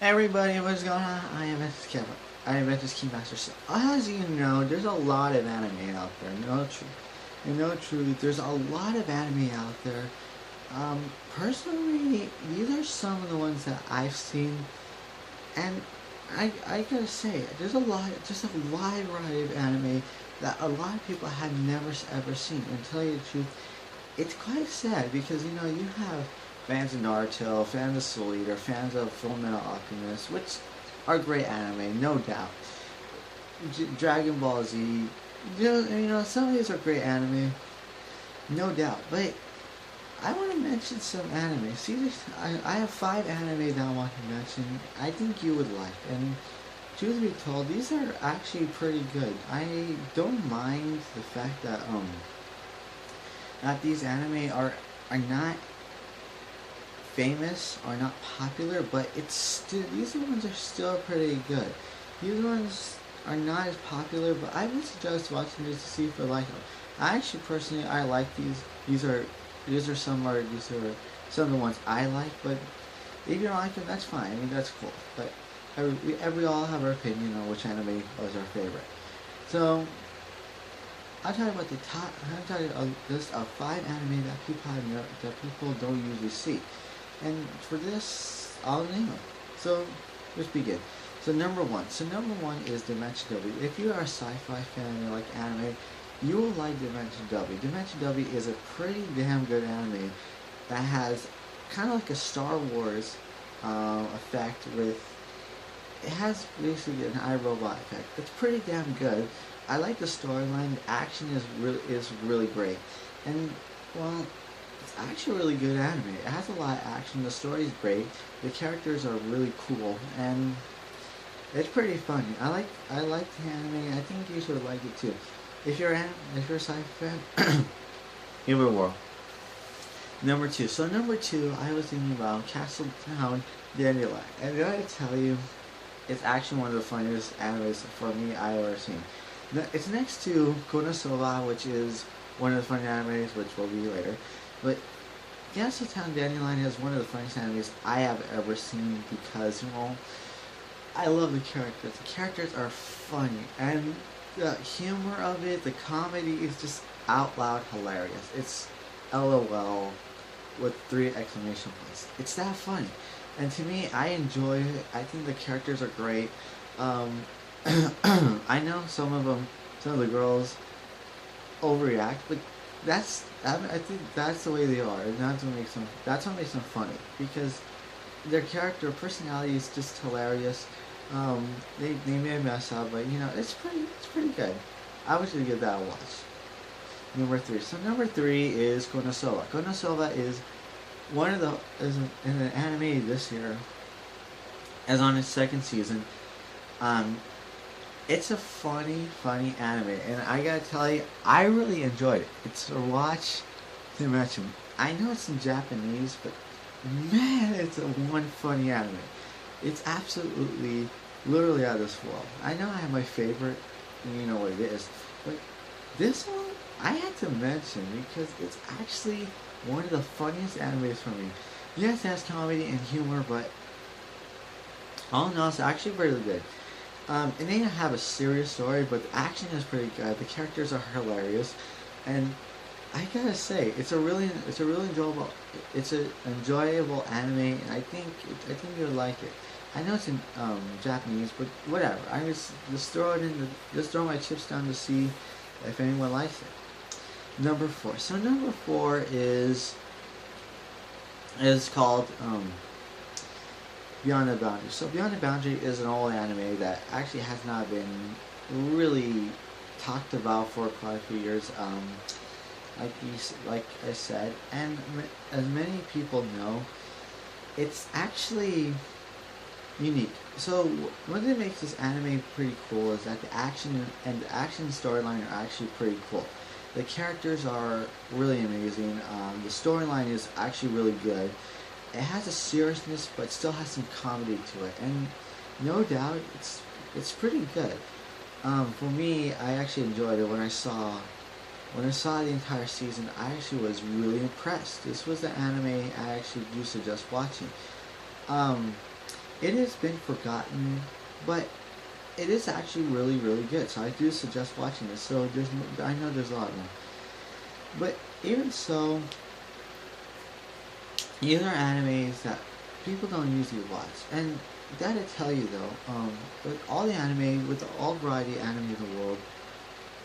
Hey everybody, what's going on? I am Ventus Kevin. I am Ventus Keymaster. So, as you know, there's a lot of anime out there. No truth, there's a lot of anime out there. Personally, these are some of the ones that I've seen, and I gotta say, there's a wide variety of anime that a lot of people have never ever seen. And to tell you the truth, it's quite sad because you have fans of Naruto, fans of Soul Eater, fans of Fullmetal Alchemist, which are great anime, no doubt. Dragon Ball Z, some of these are great anime, no doubt. But I want to mention some anime. See, I have 5 anime that I want to mention. I think you would like, and truth be told, these are actually pretty good. I don't mind the fact that these anime are not famous or not popular, but it's still these ones are still pretty good. These ones are not as popular, but I would suggest watching these to see if you like them. I actually personally I like these. These are some of the ones I like, but if you don't like them, that's fine. I mean that's cool. But we all have our opinion on which anime was our favorite. So I'll tell you about the top. I'll tell you a list of 5 anime that people don't usually see. And for this, I'll name them. So let's begin. So number one is Dimension W. If you are a sci-fi fan and you like anime, you will like Dimension W. Dimension W is a pretty damn good anime that has kind of like a Star Wars effect with. It has basically an iRobot effect. It's pretty damn good. I like the storyline. The action is really great, and well, it's actually a really good anime. It has a lot of action. The story's great. The characters are really cool, and it's pretty funny. I like the anime. I think you should like it too. If you're a sci-fi fan, you will. Number two. So number two, I was thinking about Castle Town Dandelion, and I gotta tell you, it's actually one of the funniest animes for me I've ever seen. It's next to Konosuba, which is one of the funny animes, which will be later. But Castle Town Dandelion is one of the funniest animes I have ever seen because, I love the characters. The characters are funny, and the humor of it, the comedy is just out loud hilarious. It's LOL with 3 exclamation points. It's that funny. And to me, I enjoy it. I think the characters are great. Um, I know some of the girls overreact, but I think that's the way they are, and that's what makes them funny because their character personality is just hilarious. They may mess up, but it's pretty good. I would say give that a watch. Number three. So number three is Konosuba. Konosuba is one of the is in an anime this year, as on its second season. Um, it's a funny anime, and I gotta tell you, I really enjoyed it. It's a watch to mention. I know it's in Japanese, but man, it's a one funny anime. It's absolutely, literally out of this world. I know I have my favorite, and you know what it is, but this one I had to mention because it's actually one of the funniest animes for me. Yes, it has comedy and humor, but all in all, it's actually really good. It may not have a serious story, but the action is pretty good. The characters are hilarious, and I gotta say, it's a really enjoyable anime, and I think you'll like it. I know it's in Japanese, but whatever. I just throw it in just throw my chips down to see if anyone likes it. Number four. So number four is called Beyond the Boundary. So Beyond the Boundary is an old anime that actually has not been really talked about for quite a few years. Like I said, and as many people know, it's actually unique. So what makes this anime pretty cool is that the action storyline are actually pretty cool. The characters are really amazing. The storyline is actually really good. It has a seriousness, but still has some comedy to it, and no doubt, it's pretty good. For me, I actually enjoyed it when I saw the entire season. I actually was really impressed. This was the anime I actually used to just watching. Um, it has been forgotten, but it is actually really, really good. So I do suggest watching this. So I know there's a lot more, but even so, these are animes that people don't usually watch. And gotta tell you though, with all the anime, with all variety of anime in the world,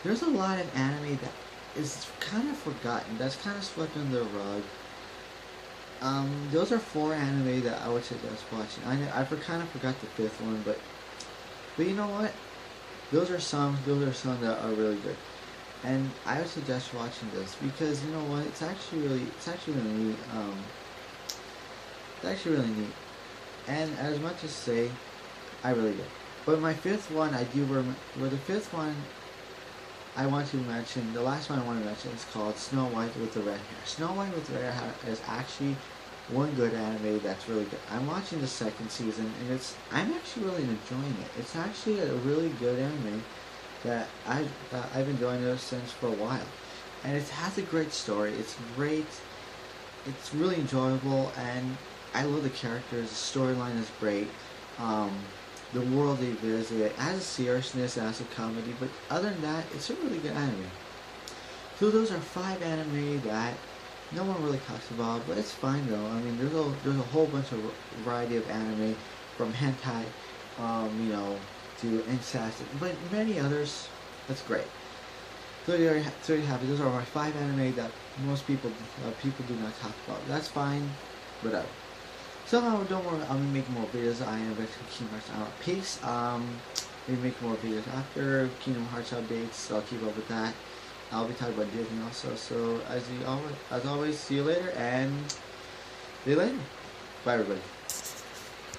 there's a lot of anime that is kind of forgotten. That's kind of swept under the rug. Those are four anime that I would suggest watching. Kind of forgot the fifth one, but you know what? Those are some that are really good, and I would suggest watching this because you know what? It's actually really neat. It's actually really neat, and as much as say, I really did. But my fifth one, I do remember. Well, the fifth one I want to mention, the last one I want to mention is called Snow White with the Red Hair. Snow White with the Red Hair is actually one good anime that's really good. I'm watching the second season and I'm actually really enjoying it. It's actually a really good anime that I've been enjoying it since for a while. And it has a great story. It's great. It's really enjoyable and I love the characters. The storyline is great. The world they visit, it has a seriousness, it has a comedy, but other than that, it's a really good anime. So those are five anime that no one really talks about, but it's fine though. I mean, there's a whole bunch of variety of anime, from hentai, to incest, but many others. That's great. So there you have it. Those are my five anime that most people do not talk about. That's fine, whatever. So don't worry, I'll be making more videos. I am back to Kingdom Hearts Hour Peace. Maybe make more videos after Kingdom Hearts updates, so I'll keep up with that. I'll be talking about Disney also. So as always, see you later and see you later. Bye everybody.